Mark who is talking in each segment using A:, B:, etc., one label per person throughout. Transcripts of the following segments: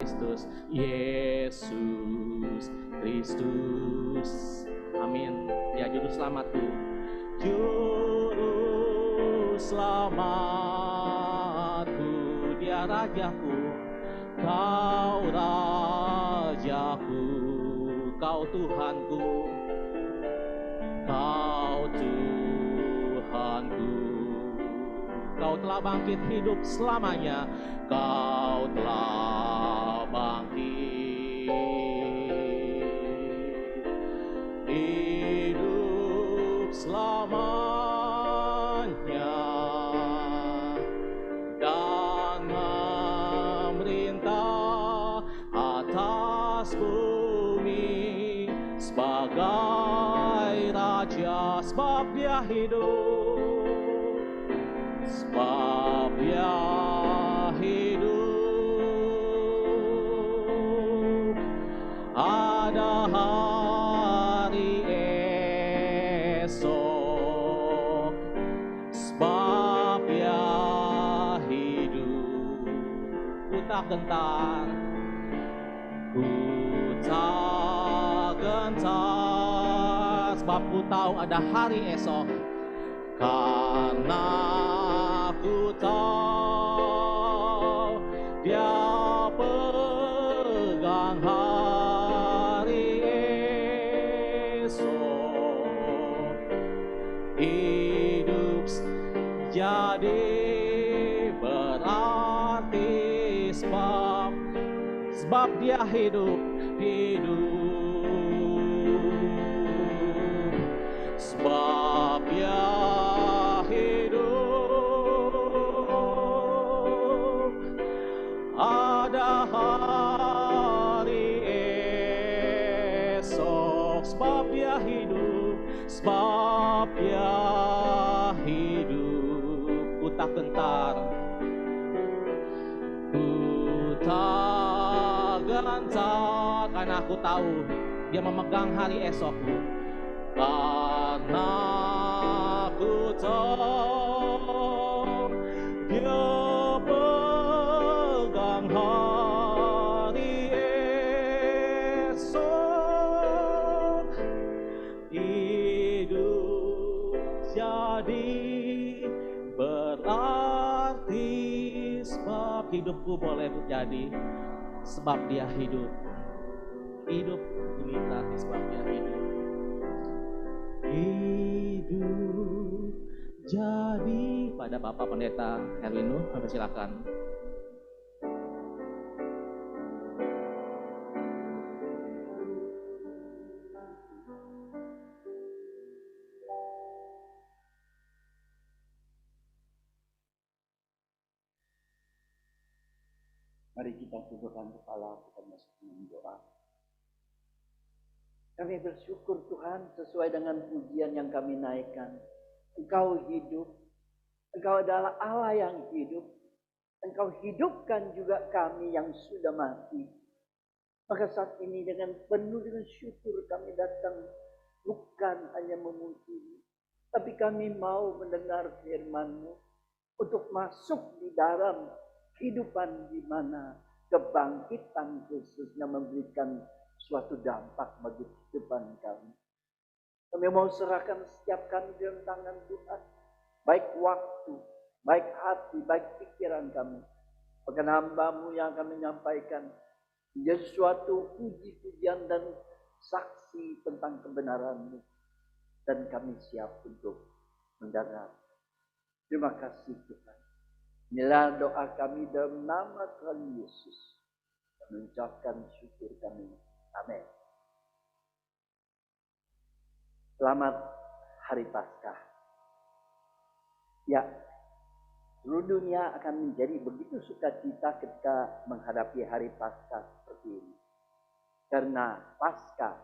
A: Kristus, Yesus Kristus. Amin. Ya, juru selamatku, juru selamatku, dia rajaku, kau rajaku, kau Tuhanku, kau Tuhanku. Kau telah bangkit hidup selamanya, kau telah bangkit hidup selamanya dan memerintah atas bumi sebagai raja, sebab dia hidup, sebab dia hidup. Ada hari esok, sebab dia hidup. Ku tak gentar, ku tak gentar, sebab ku tahu ada hari esok. Karena ku tahu dia pegang hari esok. Hidup jadi berarti sebab dia hidup, sebab dia hidup. Ada hari esok, sebab dia hidup, sebab dia hidup. Ku tak gentar, ku tak gentar, karena aku tahu dia memegang hari esokku. Karena aku tahu dia pegang hari esok. Hidup jadi berarti sebab hidupku boleh menjadi sebab dia hidup. Hidup ini berarti sebab dia hidup. Hidup jadi pada Bapak Pendeta Herwinu, silakan.
B: Mari kita tundukkan kepala, kita masuk dalam doa. Kami bersyukur Tuhan sesuai dengan pujian yang kami naikkan. Engkau hidup, Engkau adalah Allah yang hidup. Engkau hidupkan juga kami yang sudah mati. Maka saat ini dengan penuh dengan syukur kami datang, bukan hanya memuji, tapi kami mau mendengar firman-Mu untuk masuk di dalam kehidupan di mana kebangkitan khususnya memberikan suatu dampak bagi kehidupan kami. Kami mau serahkan setiap kami dalam tangan Tuhan, baik waktu, baik hati, baik pikiran kami. Bahkan hamba-Mu yang kami menyampaikan menjadi suatu puji-pujian dan saksi tentang kebenaran-Mu, dan kami siap untuk mendengar. Terima kasih Tuhan. Inilah doa kami dalam nama Tuhan Yesus. Kami mengucapkan syukur kami. Amin. Selamat Hari Paskah. Ya, seluruh dunia akan menjadi begitu sukacita ketika menghadapi Hari Paskah seperti ini. Karena Paskah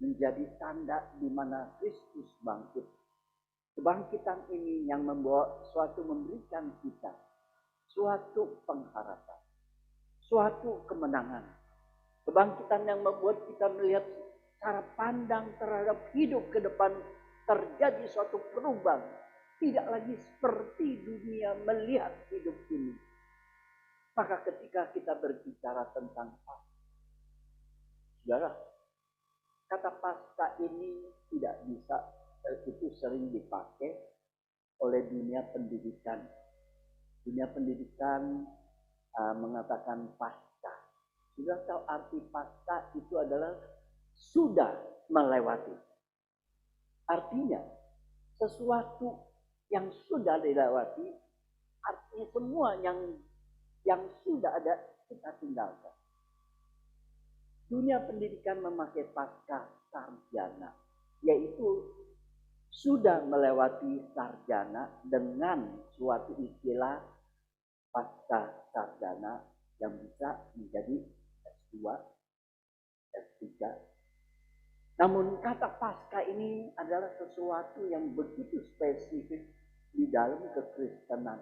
B: menjadi tanda di mana Kristus bangkit. Kebangkitan ini yang memberikan kita suatu pengharapan, suatu kemenangan. Kebangkitan yang membuat kita melihat cara pandang terhadap hidup ke depan terjadi suatu perubahan. tidak lagi seperti dunia melihat hidup ini. Maka ketika kita berbicara tentang Paskah, saudara, kata Paskah ini tidak bisa, itu sering dipakai oleh dunia pendidikan. Dunia pendidikan mengatakan Paskah. Sudah tahu arti Paskah itu adalah sudah melewati. Artinya sesuatu yang sudah dilewati, artinya semua yang sudah ada kita tinggalkan. Dunia pendidikan memakai pasca sarjana, yaitu sudah melewati sarjana dengan suatu istilah pasca sarjana yang bisa menjadi S2, S3. Namun kata pasca ini adalah sesuatu yang begitu spesifik di dalam kekristenan.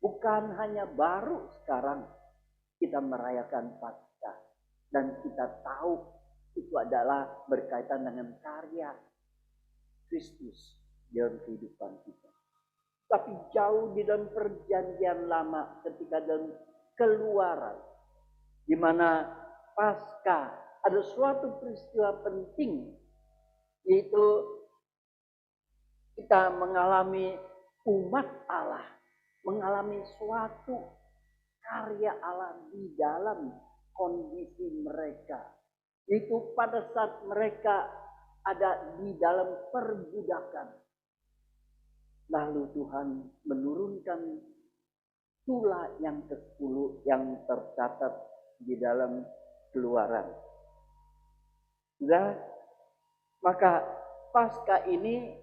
B: Bukan hanya baru sekarang kita merayakan Paskah dan kita tahu itu adalah berkaitan dengan karya Kristus dalam kehidupan kita. Tapi jauh di dalam perjanjian lama ketika dalam Keluaran, di mana Paskah ada suatu peristiwa penting, yaitu kita mengalami umat Allah mengalami suatu karya Allah di dalam kondisi mereka. Itu pada saat mereka ada di dalam perbudakan. Lalu Tuhan menurunkan tulah yang ke-10 yang tercatat di dalam Keluaran. Nah, maka Paskah ini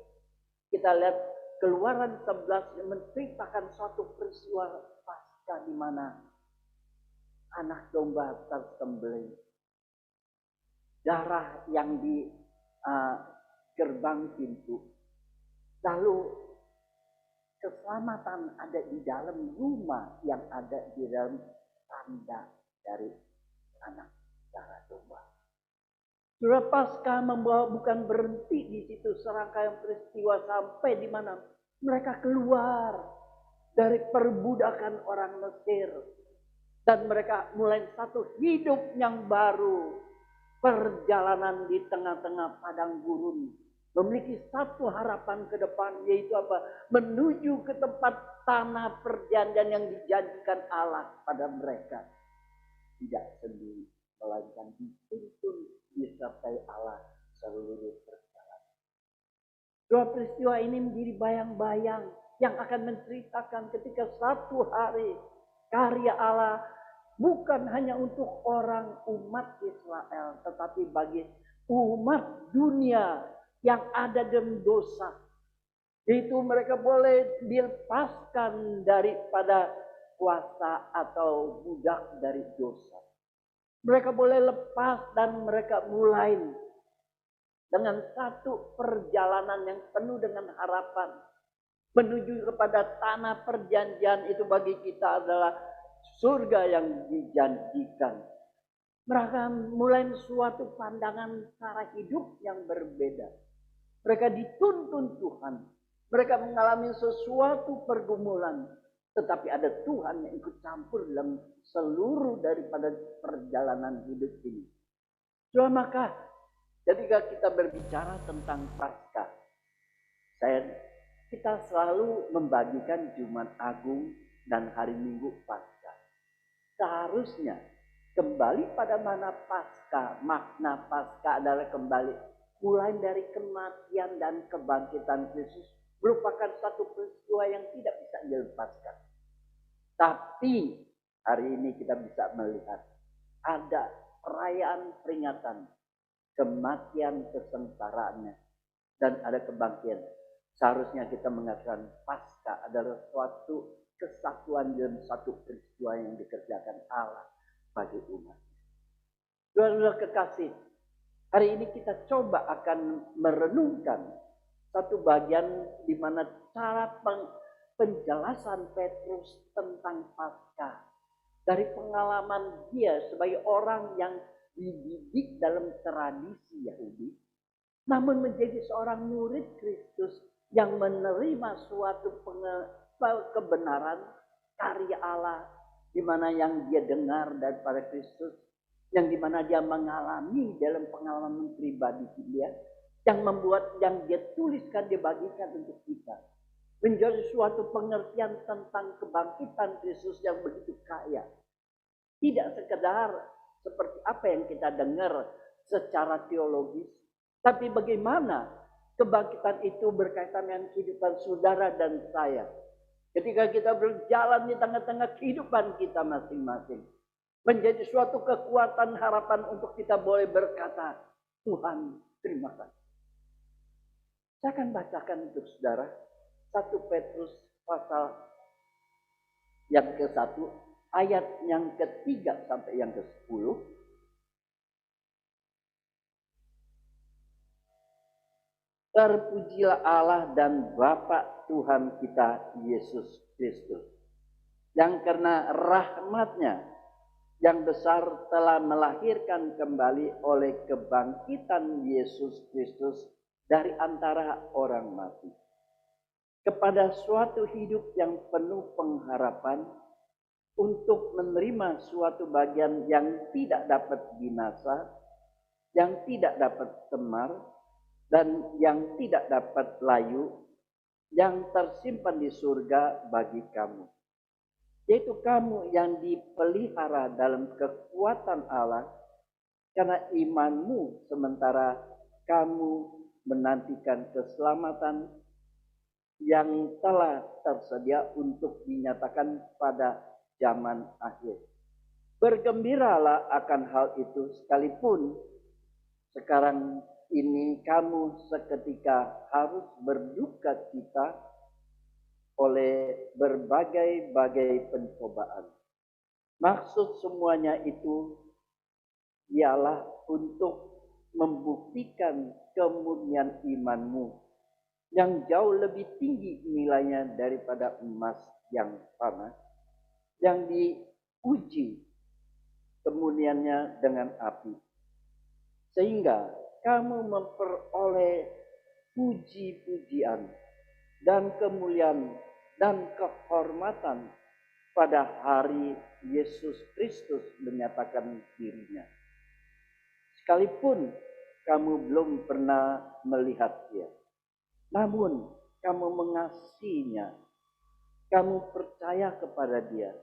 B: kita lihat Keluaran 11 menceritakan suatu peristiwa Paskah di mana anak domba tersembelih. Darah yang di gerbang pintu. Lalu keselamatan ada di dalam rumah yang ada di dalam tanda dari anak darah domba. Surah Paskah membawa bukan berhenti di situ serangkaian peristiwa sampai di mana mereka keluar dari perbudakan orang Mesir dan mereka mulai satu hidup yang baru, perjalanan di tengah-tengah padang gurun, memiliki satu harapan ke depan, yaitu apa? Menuju ke tempat tanah perjanjian yang dijanjikan Allah pada mereka. Tidak sendiri, melainkan dituntun disertai Allah seluruh perjalanan. Dua peristiwa ini menjadi bayang-bayang yang akan menceritakan ketika satu hari karya Allah bukan hanya untuk orang umat Israel, tetapi bagi umat dunia yang ada dalam dosa. Yaitu mereka boleh dilepaskan daripada kuasa atau budak dari dosa. Mereka boleh lepas dan mereka mulai dengan satu perjalanan yang penuh dengan harapan. Menuju kepada tanah perjanjian itu bagi kita adalah surga yang dijanjikan. Mereka mulai suatu pandangan cara hidup yang berbeda. Mereka dituntun Tuhan. Mereka mengalami sesuatu pergumulan. Tetapi ada Tuhan yang ikut campur dalam seluruh daripada perjalanan hidup ini. Maka ketika kita berbicara tentang Paskah, kita selalu membagikan Jumat Agung dan hari Minggu Paskah. Seharusnya kembali pada mana Paskah, makna Paskah adalah kembali mulai dari kematian dan kebangkitan Kristus, merupakan satu peristiwa yang tidak bisa dilepaskan. Tapi hari ini kita bisa melihat ada perayaan peringatan kematian kesengsaraannya dan ada kebangkitan. Seharusnya kita mengatakan Paskah adalah suatu kesatuan dalam satu peristiwa yang dikerjakan Allah bagi umat. Saudara kekasih, hari ini kita coba akan merenungkan satu bagian di mana cara penjelasan Petrus tentang Paskah dari pengalaman dia sebagai orang yang dididik dalam tradisi Yahudi, namun menjadi seorang murid Kristus yang menerima suatu kebenaran karya Allah, di mana yang dia dengar daripada Kristus, yang di mana dia mengalami dalam pengalaman pribadi dia, yang membuat yang dia tuliskan, dia bagikan untuk kita, menjadi suatu pengertian tentang kebangkitan Kristus yang begitu kaya. Tidak sekedar seperti apa yang kita dengar secara teologis, tapi bagaimana kebangkitan itu berkaitan dengan kehidupan saudara dan saya. Ketika kita berjalan di tengah-tengah kehidupan kita masing-masing, menjadi suatu kekuatan harapan untuk kita boleh berkata, Tuhan terima kasih. Saya akan bacakan untuk saudara 1 Petrus pasal yang ke-1, ayat yang ke-3 sampai yang ke-10. Terpujilah Allah dan Bapa Tuhan kita Yesus Kristus, yang karena rahmat-Nya yang besar telah melahirkan kembali oleh kebangkitan Yesus Kristus dari antara orang mati, kepada suatu hidup yang penuh pengharapan, untuk menerima suatu bagian yang tidak dapat binasa, yang tidak dapat semar, dan yang tidak dapat layu, yang tersimpan di surga bagi kamu. Yaitu kamu yang dipelihara dalam kekuatan Allah karena imanmu, sementara kamu menantikan keselamatan yang telah tersedia untuk dinyatakan pada zaman akhir. Bergembiralah akan hal itu, sekalipun sekarang ini kamu seketika harus berduka cita oleh berbagai-bagai pencobaan. Maksud semuanya itu ialah untuk membuktikan kemurnian imanmu yang jauh lebih tinggi nilainya daripada emas yang panas, yang diuji kemurniannya dengan api, sehingga kamu memperoleh puji-pujian dan kemuliaan dan kehormatan pada hari Yesus Kristus menyatakan dirinya. Sekalipun kamu belum pernah melihat Dia, namun kamu mengasihinya, kamu percaya kepada Dia.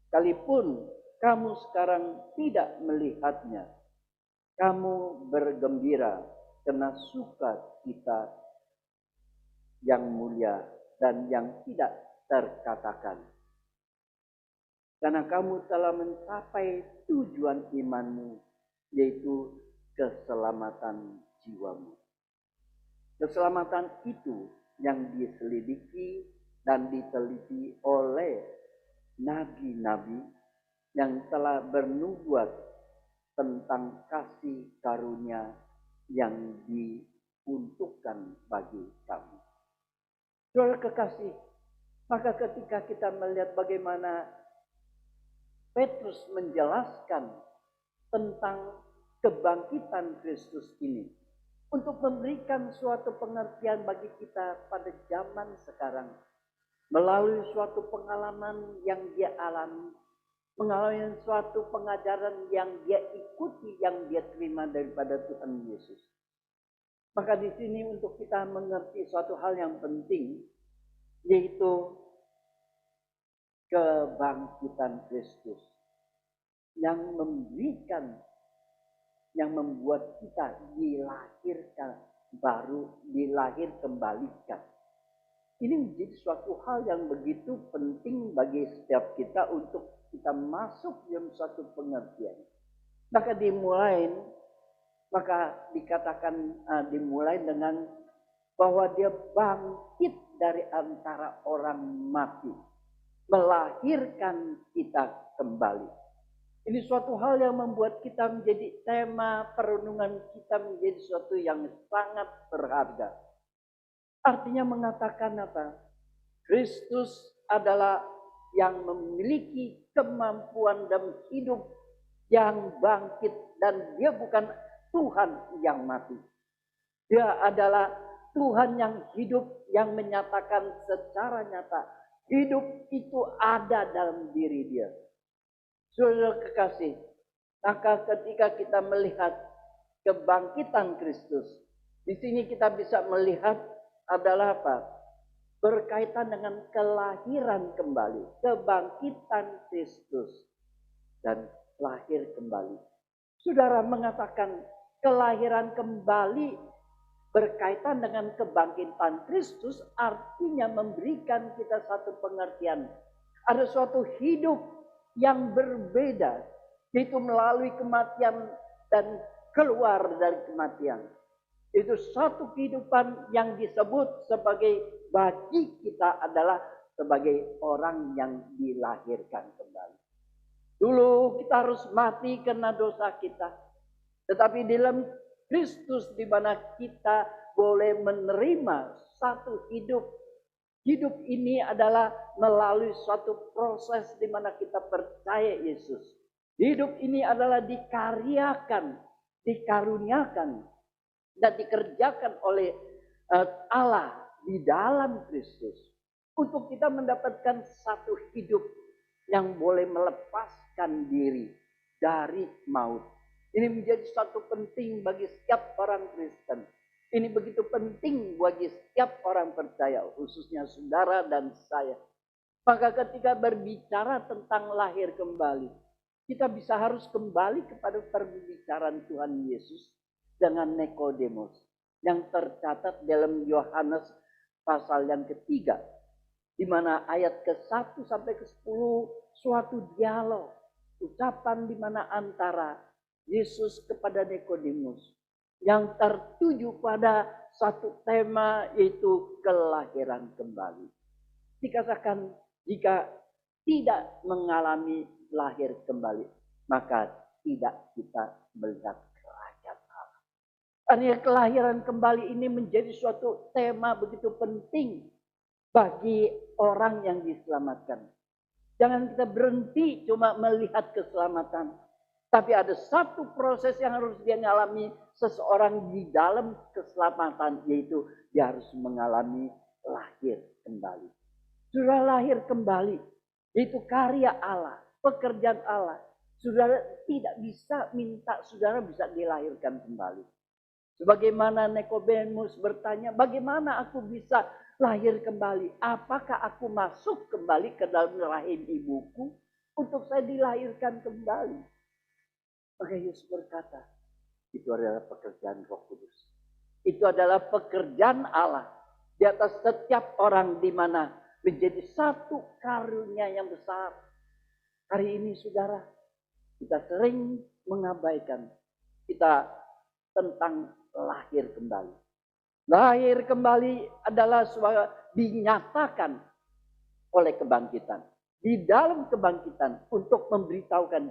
B: Sekalipun kamu sekarang tidak melihatnya, kamu bergembira karena sukacita yang mulia dan yang tidak terkatakan. Karena kamu telah mencapai tujuan imanmu, yaitu keselamatan jiwamu. Keselamatan itu yang diselidiki dan diteliti oleh nabi-nabi yang telah bernubuat tentang kasih karunia yang diuntukkan bagi kamu. Saudara kekasih, maka ketika kita melihat bagaimana Petrus menjelaskan tentang kebangkitan Kristus ini, untuk memberikan suatu pengertian bagi kita pada zaman sekarang, melalui suatu pengalaman yang dia alami, mengalami suatu pengajaran yang dia ikuti, yang dia terima daripada Tuhan Yesus. Maka di sini untuk kita mengerti suatu hal yang penting, yaitu kebangkitan Kristus yang memberikan, yang membuat kita dilahirkan baru, dilahir kembalikan. Ini menjadi suatu hal yang begitu penting bagi setiap kita untuk kita masuk dalam suatu pengertian. Maka dikatakan dimulai dengan bahwa dia bangkit dari antara orang mati, melahirkan kita kembali. Ini suatu hal yang membuat kita menjadi tema perenungan kita, menjadi suatu yang sangat berharga. Artinya mengatakan apa? Kristus adalah yang memiliki kemampuan dan hidup yang bangkit, dan dia bukan Tuhan yang mati. Dia adalah Tuhan yang hidup, yang menyatakan secara nyata hidup itu ada dalam diri dia. Saudara kekasih, maka ketika kita melihat kebangkitan Kristus, di sini kita bisa melihat adalah apa? Berkaitan dengan kelahiran kembali, kebangkitan Kristus dan lahir kembali. Saudara mengatakan kelahiran kembali berkaitan dengan kebangkitan Kristus artinya memberikan kita satu pengertian. Ada suatu hidup yang berbeda, yaitu melalui kematian dan keluar dari kematian. Itu satu kehidupan yang disebut sebagai bagi kita adalah sebagai orang yang dilahirkan kembali. Dulu kita harus mati karena dosa kita. Tetapi di dalam Kristus di mana kita boleh menerima satu hidup. Hidup ini adalah melalui suatu proses di mana kita percaya Yesus. Hidup ini adalah dikaryakan, dikaruniakan, dan dikerjakan oleh Allah di dalam Kristus. Untuk kita mendapatkan satu hidup yang boleh melepaskan diri dari maut. Ini menjadi satu penting bagi setiap orang Kristen. Ini begitu penting bagi setiap orang percaya, khususnya saudara dan saya. Maka ketika berbicara tentang lahir kembali, kita bisa harus kembali kepada perbicaraan Tuhan Yesus dengan Nikodemus yang tercatat dalam Yohanes pasal yang ketiga, di mana ayat ke-1 sampai ke-10 suatu dialog, ucapan di mana antara Yesus kepada Nikodemus yang tertuju pada satu tema, yaitu kelahiran kembali. Dikatakan jika tidak mengalami lahir kembali, maka tidak kita melihat kerajaan Allah. Artinya kelahiran kembali ini menjadi suatu tema begitu penting bagi orang yang diselamatkan. Jangan kita berhenti cuma melihat keselamatan. Tapi ada satu proses yang harus dia alami seseorang di dalam keselamatan, yaitu dia harus mengalami lahir kembali. Sudah lahir kembali, yaitu karya Allah, pekerjaan Allah. Saudara tidak bisa minta saudara bisa dilahirkan kembali. Sebagaimana Nikodemus bertanya, bagaimana aku bisa lahir kembali? Apakah aku masuk kembali ke dalam rahim ibuku untuk saya dilahirkan kembali? Maka Yesus berkata, itu adalah pekerjaan Roh Kudus. Itu adalah pekerjaan Allah di atas setiap orang di mana menjadi satu karunia yang besar. Hari ini saudara, kita sering mengabaikan kita tentang lahir kembali. Lahir kembali adalah dinyatakan oleh kebangkitan. Di dalam kebangkitan untuk memberitahukan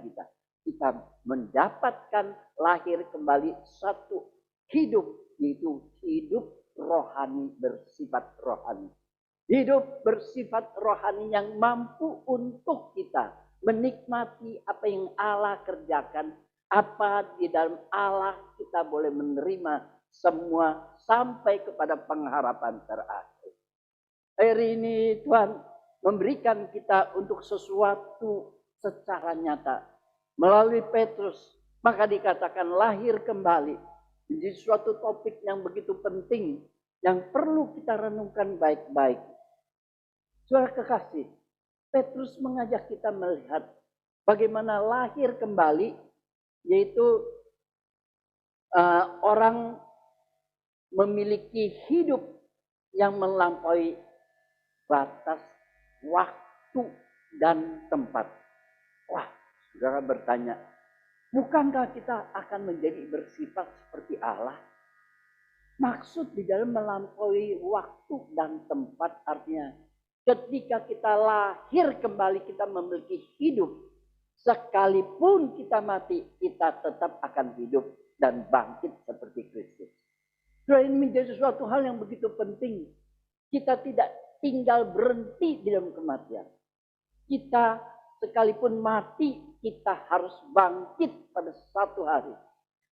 B: kita mendapatkan lahir kembali satu hidup, yaitu hidup rohani, bersifat rohani. Hidup bersifat rohani yang mampu untuk kita menikmati apa yang Allah kerjakan, apa di dalam Allah kita boleh menerima semua sampai kepada pengharapan terakhir. Hari ini Tuhan memberikan kita untuk sesuatu secara nyata. Melalui Petrus, maka dikatakan lahir kembali. Menjadi suatu topik yang begitu penting, yang perlu kita renungkan baik-baik. Saudara kekasih, Petrus mengajak kita melihat bagaimana lahir kembali, yaitu orang memiliki hidup yang melampaui batas waktu dan tempat. Wah, saudara bertanya, bukankah kita akan menjadi bersifat seperti Allah? Maksud di dalam melampaui waktu dan tempat artinya ketika kita lahir kembali kita memiliki hidup. Sekalipun kita mati, kita tetap akan hidup dan bangkit seperti Kristus. Ini menjadi suatu hal yang begitu penting. Kita tidak tinggal berhenti di dalam kematian. Kita sekalipun mati, kita harus bangkit pada satu hari.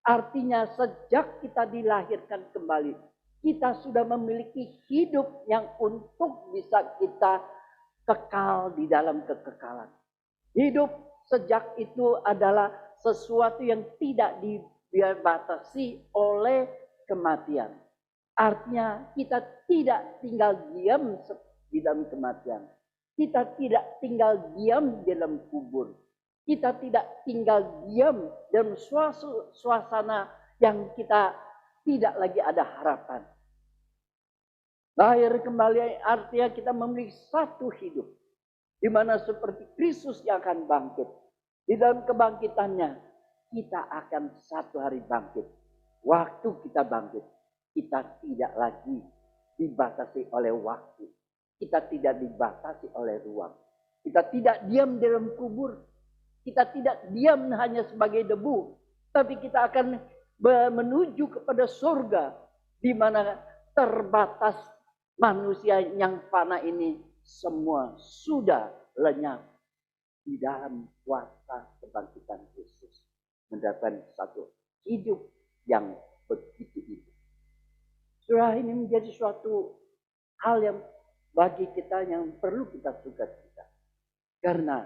B: Artinya sejak kita dilahirkan kembali, kita sudah memiliki hidup yang untuk bisa kita kekal di dalam kekekalan. Hidup sejak itu adalah sesuatu yang tidak dibatasi oleh kematian. Artinya kita tidak tinggal diam di dalam kematian. Kita tidak tinggal diam di dalam kubur. Kita tidak tinggal diam dalam suasana yang kita tidak lagi ada harapan. Lahir kembali artinya kita memiliki satu hidup. Di mana seperti Kristus yang akan bangkit. Di dalam kebangkitannya kita akan satu hari bangkit. Waktu kita bangkit, kita tidak lagi dibatasi oleh waktu. Kita tidak dibatasi oleh ruang. Kita tidak diam dalam kubur. Kita tidak diam hanya sebagai debu. Tapi kita akan menuju kepada surga. Di mana terbatas manusia yang fana ini semua sudah lenyap di dalam kuasa kebangkitan Kristus. Mendapatkan satu hidup yang begitu indah. Surah ini menjadi suatu hal yang bagi kita yang perlu kita sukacita. Karena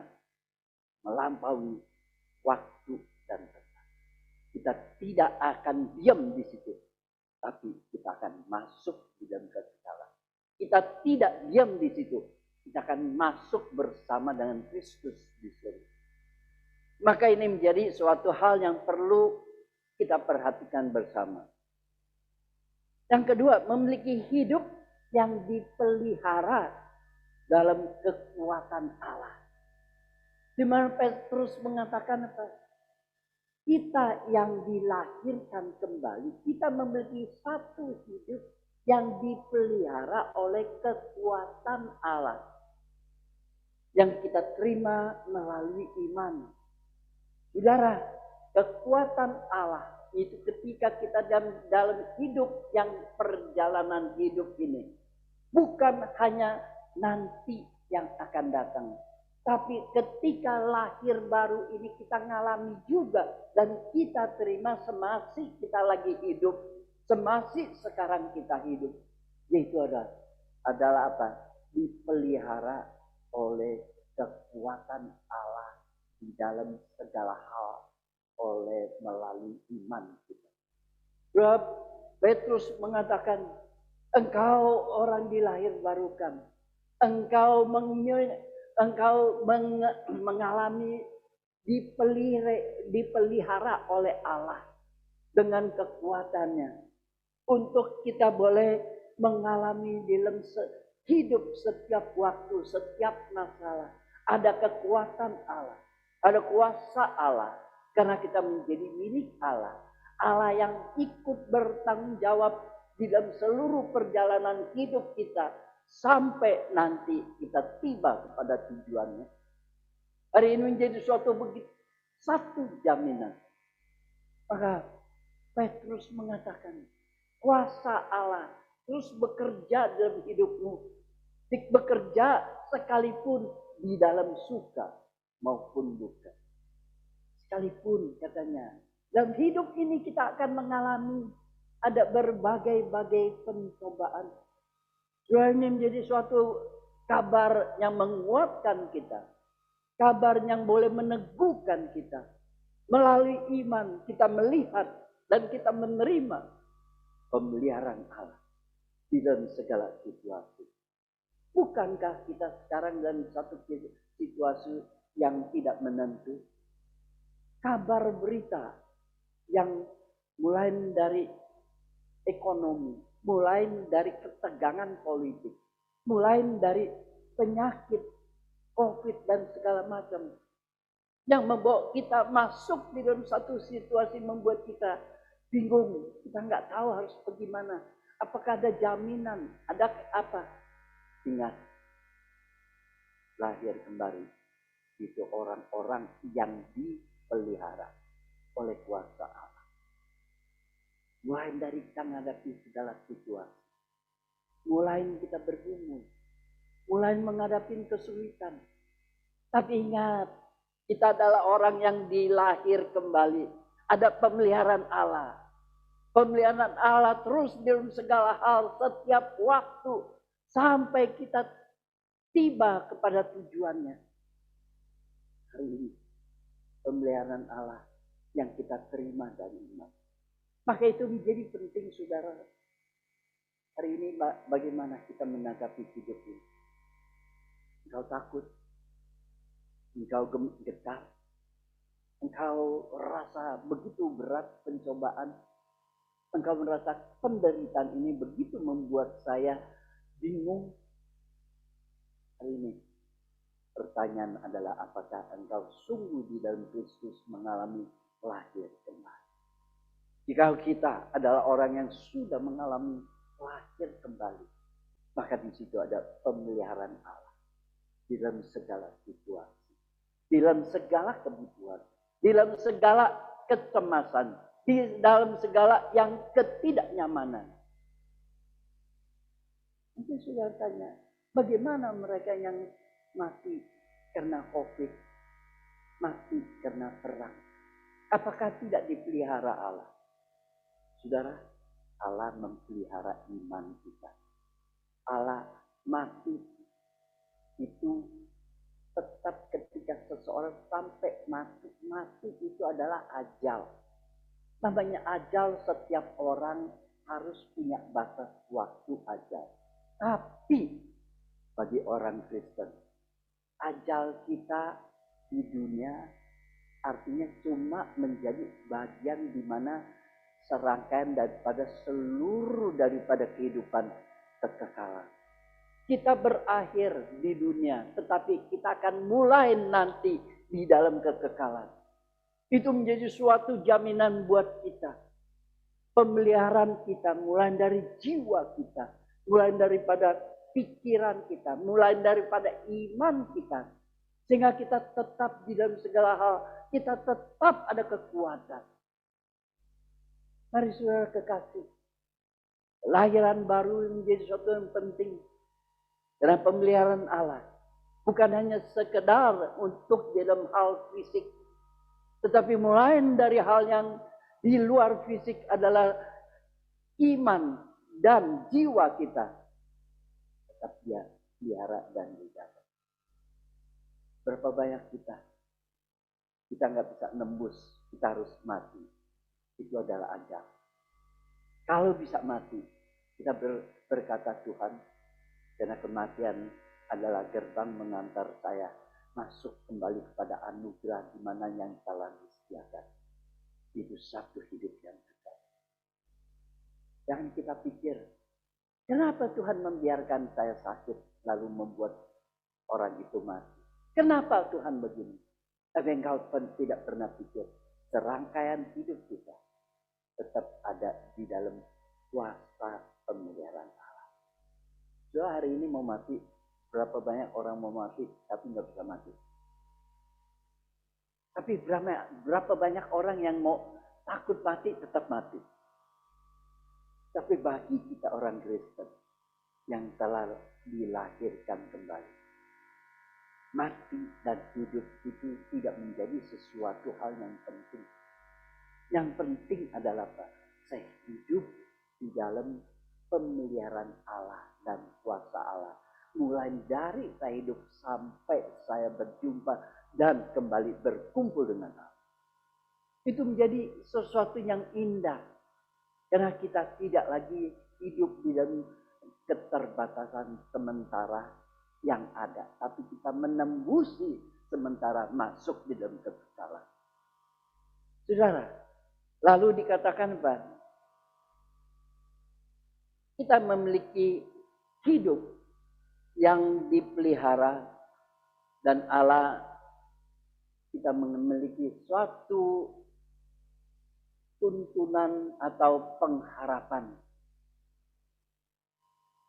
B: melampaui waktu dan tempat. Kita tidak akan diam di situ. Tapi kita akan masuk di dalam kekekalan. Kita tidak diam di situ. Kita akan masuk bersama dengan Kristus di surga. Maka ini menjadi suatu hal yang perlu kita perhatikan bersama. Yang kedua, memiliki hidup yang dipelihara dalam kekuatan Allah. Di mana Petrus mengatakan apa? Kita yang dilahirkan kembali, kita memiliki satu hidup yang dipelihara oleh kekuatan Allah. Yang kita terima melalui iman. Saudara, kekuatan Allah itu ketika kita dalam hidup yang perjalanan hidup ini. Bukan hanya nanti yang akan datang. Tapi ketika lahir baru ini kita ngalami juga. Dan kita terima semasih kita lagi hidup. Semasih sekarang kita hidup. Yaitu adalah apa? Dipelihara oleh kekuatan Allah di dalam segala hal oleh melalui iman kita. Petrus mengatakan, engkau orang dilahir barukan. Engkau mengalami dipelihara oleh Allah dengan kekuatannya. Untuk kita boleh mengalami dalam hidup setiap waktu, setiap masalah. Ada kekuatan Allah. Ada kuasa Allah. Karena kita menjadi milik Allah. Allah yang ikut bertanggung jawab di dalam seluruh perjalanan hidup kita. Sampai nanti kita tiba kepada tujuannya. Hari ini menjadi satu jaminan. Maka Petrus mengatakan, kuasa Allah terus bekerja dalam hidupmu. Bekerja sekalipun di dalam suka maupun duka. Sekalipun katanya, dalam hidup ini kita akan mengalami ada berbagai-bagai pencobaan. Ini menjadi suatu kabar yang menguatkan kita. Kabar yang boleh meneguhkan kita. Melalui iman kita melihat dan kita menerima pemeliharaan Allah di dalam segala situasi. Bukankah kita sekarang dalam satu situasi yang tidak menentu? Kabar berita yang mulai dari ekonomi, mulai dari ketegangan politik, mulai dari penyakit, COVID dan segala macam. Yang membawa kita masuk di dalam satu situasi membuat kita bingung. Kita nggak tahu harus bagaimana. Apakah ada jaminan? Ada apa? Ingat, lahir kembali itu orang-orang yang dipelihara oleh kuasa Allah. Mulai dari kita menghadapi segala situasi. Mulai kita bergumul. Mulai menghadapi kesulitan. Tapi ingat, kita adalah orang yang dilahir kembali. Ada pemeliharaan Allah. Pemeliharaan Allah terus dalam segala hal, setiap waktu, sampai kita tiba kepada tujuannya. Hari ini, pemeliharaan Allah yang kita terima dari iman. Maka itu menjadi penting, saudara. Hari ini bagaimana kita menanggapi hidup ini? Engkau takut, engkau getar, engkau rasa begitu berat pencobaan, engkau merasa penderitaan ini begitu membuat saya bingung. Hari ini pertanyaan adalah, apakah engkau sungguh di dalam Kristus mengalami lahir kembali? Jika kita adalah orang yang sudah mengalami lahir kembali, maka di situ ada pemeliharaan Allah di dalam segala situasi, di dalam segala kebutuhan, di dalam segala kecemasan, di dalam segala yang ketidaknyamanan. Mungkin sudah tanya, bagaimana mereka yang mati karena COVID, mati karena perang? Apakah tidak dipelihara Allah? Saudara, Allah memelihara iman kita. Allah mati itu tetap ketika seseorang sampai mati itu adalah ajal. Namanya ajal, setiap orang harus punya batas waktu ajal. Tapi bagi orang Kristen, ajal kita di dunia artinya cuma menjadi bagian di mana serangkaian daripada seluruh daripada kehidupan kekekalan. Kita berakhir di dunia, tetapi kita akan mulai nanti di dalam kekekalan. Itu menjadi suatu jaminan buat kita. Pemeliharaan kita mulai dari jiwa kita, mulai daripada pikiran kita, mulai daripada iman kita. Sehingga kita tetap di dalam segala hal, kita tetap ada kekuatan. Mari saudara kekasih, kelahiran baru menjadi sesuatu yang penting. Karena pemeliharaan Allah bukan hanya sekedar untuk dalam hal fisik, tetapi mulai dari hal yang di luar fisik adalah iman dan jiwa kita. Tetap dia pelihara dan dijaga. Berapa banyak kita nggak bisa nembus, kita harus mati. Itu adalah ajal. Kalau bisa mati, kita berkata, Tuhan, karena kematian adalah gerbang mengantar saya masuk kembali kepada anugerah di mana yang telah disediakan. Itu satu hidup yang kekal. Jangan kita pikir, kenapa Tuhan membiarkan saya sakit lalu membuat orang itu mati? Kenapa Tuhan begini? Tapi engkau tidak pernah pikir, serangkaian hidup kita tetap ada di dalam kuasa pemeliharaan Allah. So, hari ini mau mati, berapa banyak orang mau mati tapi nggak bisa mati. Tapi berapa banyak orang yang mau takut mati tetap mati. Tapi bagi kita orang Kristen yang telah dilahirkan kembali, mati dan hidup itu tidak menjadi sesuatu hal yang penting. Yang penting adalah apa? Saya hidup di dalam pemeliharaan Allah dan kuasa Allah. Mulai dari saya hidup sampai saya berjumpa dan kembali berkumpul dengan Allah. Itu menjadi sesuatu yang indah. Karena kita tidak lagi hidup di dalam keterbatasan sementara yang ada. Tapi kita menembusi sementara masuk di dalam kekekalan. Saudara, lalu dikatakan apa? Kita memiliki hidup yang dipelihara dan Allah, kita memiliki suatu tuntunan atau pengharapan.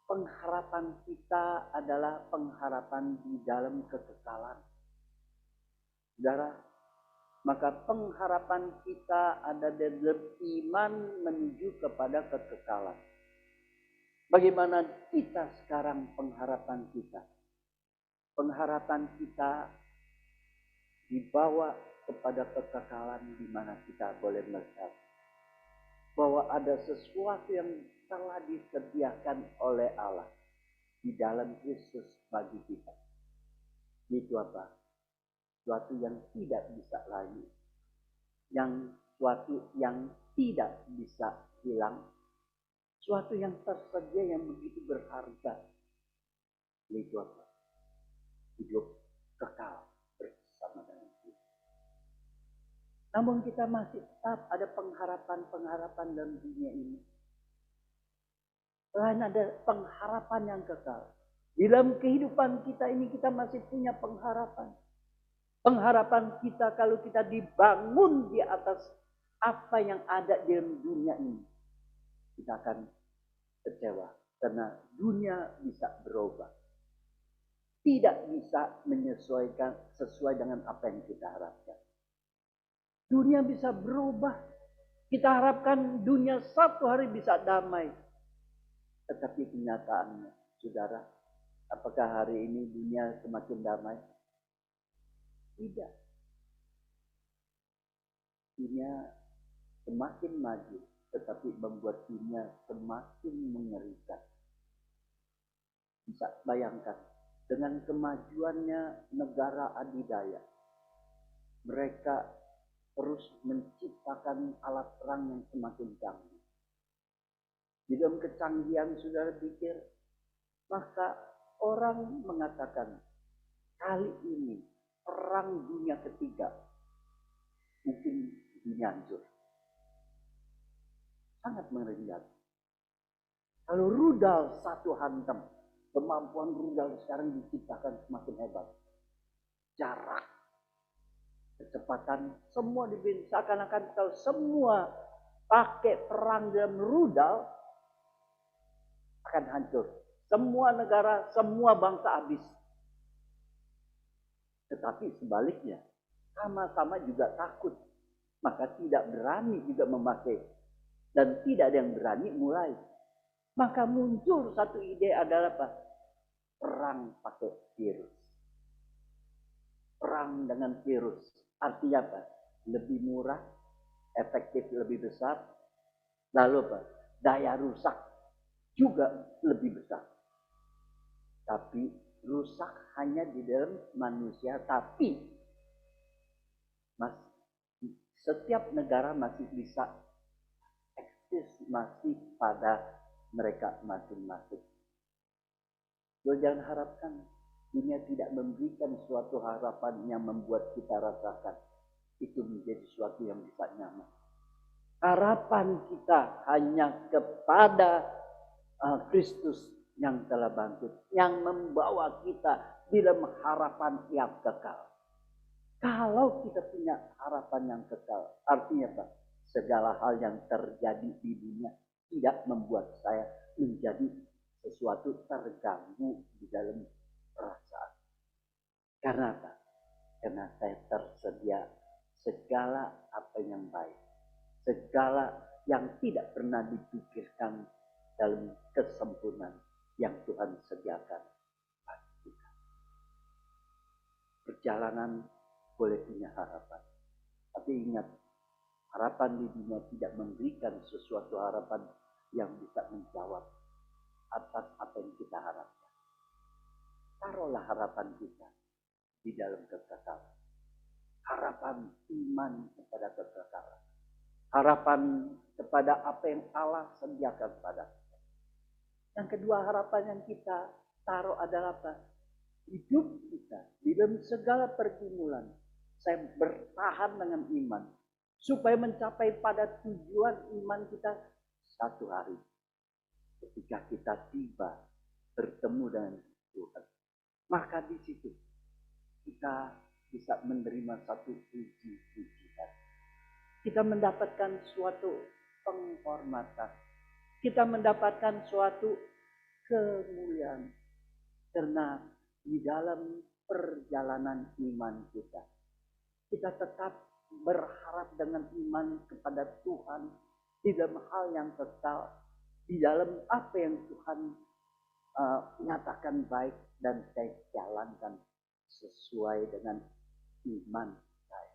B: Pengharapan kita adalah pengharapan di dalam kekekalan. Saudara, maka pengharapan kita ada dalam iman menuju kepada kekekalan. Bagaimana kita sekarang pengharapan kita? Pengharapan kita dibawa kepada kekekalan di mana kita boleh melihat bahwa ada sesuatu yang telah disediakan oleh Allah di dalam Kristus bagi kita. Itu apa? Suatu yang tidak bisa lagi. Suatu yang tidak bisa hilang. Suatu yang tersedia yang begitu berharga. Itu apa? Hidup kekal bersama dengan Dia. Namun kita masih tetap ada pengharapan-pengharapan dalam dunia ini. Selain ada pengharapan yang kekal. Di dalam kehidupan kita ini kita masih punya pengharapan. Pengharapan kita kalau kita dibangun di atas apa yang ada di dalam dunia ini. Kita akan kecewa. Karena dunia bisa berubah. Tidak bisa menyesuaikan sesuai dengan apa yang kita harapkan. Dunia bisa berubah. Kita harapkan dunia satu hari bisa damai. Tetapi kenyataannya, saudara, apakah hari ini dunia semakin damai? Tidak. Dunia semakin maju, tetapi membuat dunia semakin mengerikan. Bisa bayangkan, dengan kemajuannya negara adidaya, mereka terus menciptakan alat perang yang semakin canggih. Di dalam kecanggihan saudara pikir, maka orang mengatakan, kali ini perang dunia ketiga mungkin dunia hancur. Sangat mengerikan. Kalau rudal satu hantam, kemampuan rudal sekarang diciptakan semakin hebat. Jarak, kecepatan, semua dibikin seakan-akan kalau semua pakai perang dalam rudal akan hancur. Semua negara, semua bangsa habis. Tetapi sebaliknya, sama-sama juga takut. Maka tidak berani juga memakai. Dan tidak ada yang berani mulai. Maka muncul satu ide adalah apa? Perang pakai virus. Perang dengan virus. Artinya apa? Lebih murah, efektif lebih besar. Lalu apa? Daya rusak juga lebih besar. Tapi rusak hanya di dalam manusia. Tapi setiap negara masih bisa eksis masih pada mereka masing-masing. Jangan harapkan dunia tidak memberikan suatu harapan yang membuat kita rasakan itu menjadi suatu yang bisa nyaman. Harapan kita hanya kepada Kristus yang telah bangkit, yang membawa kita di dalam harapan yang kekal. Kalau kita punya harapan yang kekal, artinya apa? Segala hal yang terjadi di dunia tidak membuat saya menjadi sesuatu terganggu di dalam perasaan. Karena apa? Karena saya tersedia segala apa yang baik. Segala yang tidak pernah dipikirkan dalam kesempurnaan yang Tuhan sediakan bagi kita. Perjalanan boleh punya harapan. Tapi ingat, harapan di dunia tidak memberikan sesuatu harapan yang bisa menjawab atas apa yang kita harapkan. Taruhlah harapan kita di dalam kekekalan. Harapan iman kepada kekekalan. Harapan kepada apa yang Allah sediakan pada kita. Yang kedua, harapan yang kita taruh adalah apa? Hidup kita di dalam segala pergumulan. Saya bertahan dengan iman. Supaya mencapai pada tujuan iman kita satu hari. Ketika kita tiba bertemu dengan Tuhan. Maka di situ kita bisa menerima satu puji-pujian. Kita mendapatkan suatu penghormatan. Kita mendapatkan suatu kemuliaan. Karena di dalam perjalanan iman kita, kita tetap berharap dengan iman kepada Tuhan di dalam hal yang kekal, di dalam apa yang Tuhan nyatakan baik dan saya jalankan sesuai dengan iman saya.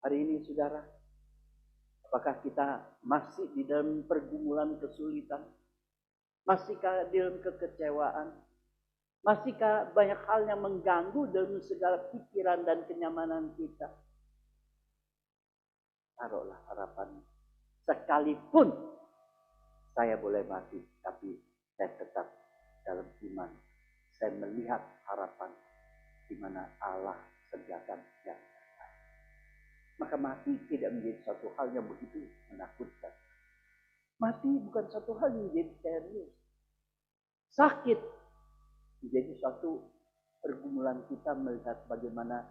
B: Hari ini saudara, Apakah kita masih di dalam pergumulan kesulitan? Masihkah di dalam kekecewaan? Masihkah banyak hal yang mengganggu dalam segala pikiran dan kenyamanan kita? Taruhlah harapan. Sekalipun saya boleh mati, tapi saya tetap dalam iman. Saya melihat harapan di mana Allah sediakan yang terbaik. Maka mati tidak menjadi suatu hal yang begitu menakutkan. Mati bukan suatu hal yang menjadi serius. Sakit menjadi suatu pergumulan kita melihat bagaimana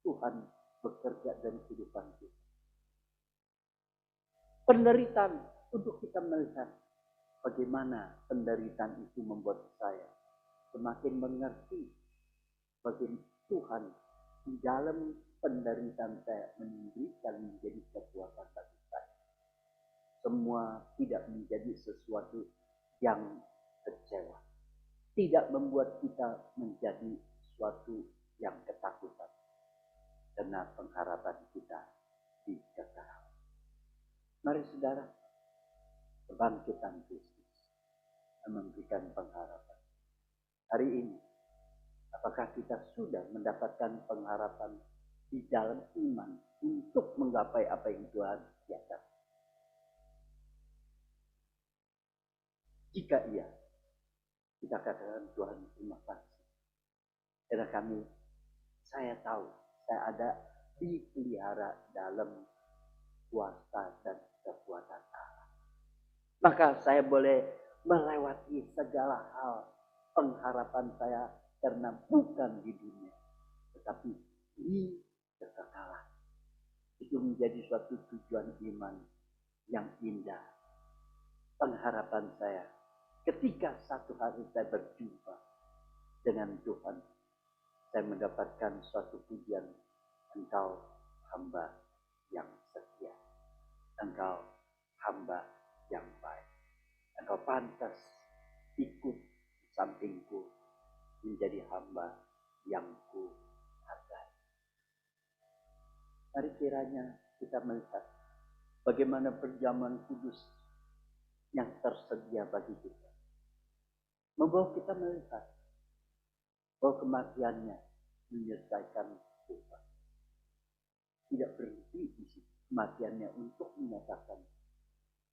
B: Tuhan bekerja dalam kehidupan kita. Penderitaan untuk kita melihat bagaimana penderitaan itu membuat saya semakin mengerti bagaimana Tuhan di dalam penderitaan saya memberikan menjadi kekuatan bagi saya. Semua tidak menjadi sesuatu yang kecewa. Tidak membuat kita menjadi sesuatu yang ketakutan. Karena pengharapan kita dikekal. Mari saudara, kebangkitan Kristus memberikan pengharapan. Hari ini, apakah kita sudah mendapatkan pengharapan di dalam iman untuk menggapai apa yang Tuhan sediakan? Jika iya, kita katakan Tuhan terima kasih. Karena saya tahu, saya ada dipelihara dalam kuasa dan kekuatan Allah. Maka saya boleh melewati segala hal pengharapan saya karena bukan di dunia, tetapi di kekekalan. Itu menjadi suatu tujuan iman yang indah. Pengharapan saya ketika satu hari saya berjumpa dengan Tuhan, saya mendapatkan suatu pujian, Engkau hamba yang setia, Engkau hamba yang baik, Engkau pantas ikut di sampingku menjadi hamba yang ku hargai. Mari kiranya kita melihat bagaimana perjamuan kudus yang tersedia bagi kita, membawa kita melihat bahwa kematiannya menyelesaikan dosa. Tidak berhenti di situ kematiannya untuk menyatakan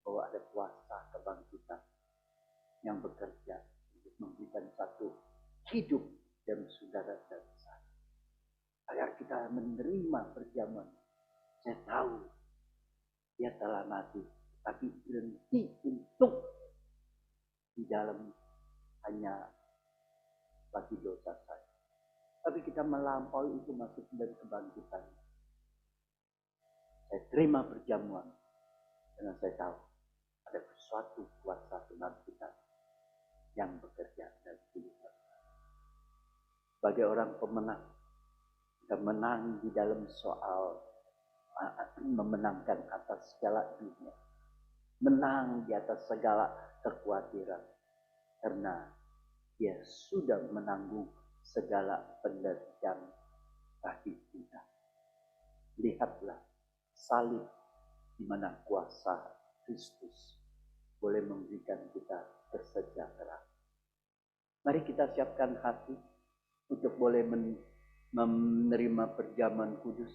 B: bahwa ada kuasa kebangkitan yang bekerja untuk memberikan satu hidup dan saudara dan saya. Agar kita menerima perjamuan. Saya tahu dia telah mati, tapi berhenti untuk di dalam hanya bagi dosa saya. Tapi kita melampaui itu masuk dari kebangkitan. Saya terima perjamuan karena saya tahu ada sesuatu kuasa kebangkitan yang bekerja dalam kehidupan. Sebagai orang pemenang, kita menang di dalam soal memenangkan atas segala dunia, menang di atas segala kekhawatiran, karena dia sudah menanggung segala penderitaan bagi kita. Lihatlah salib di mana kuasa Kristus boleh memberikan kita kesejahteraan. Mari kita siapkan hati untuk boleh menerima perjamuan kudus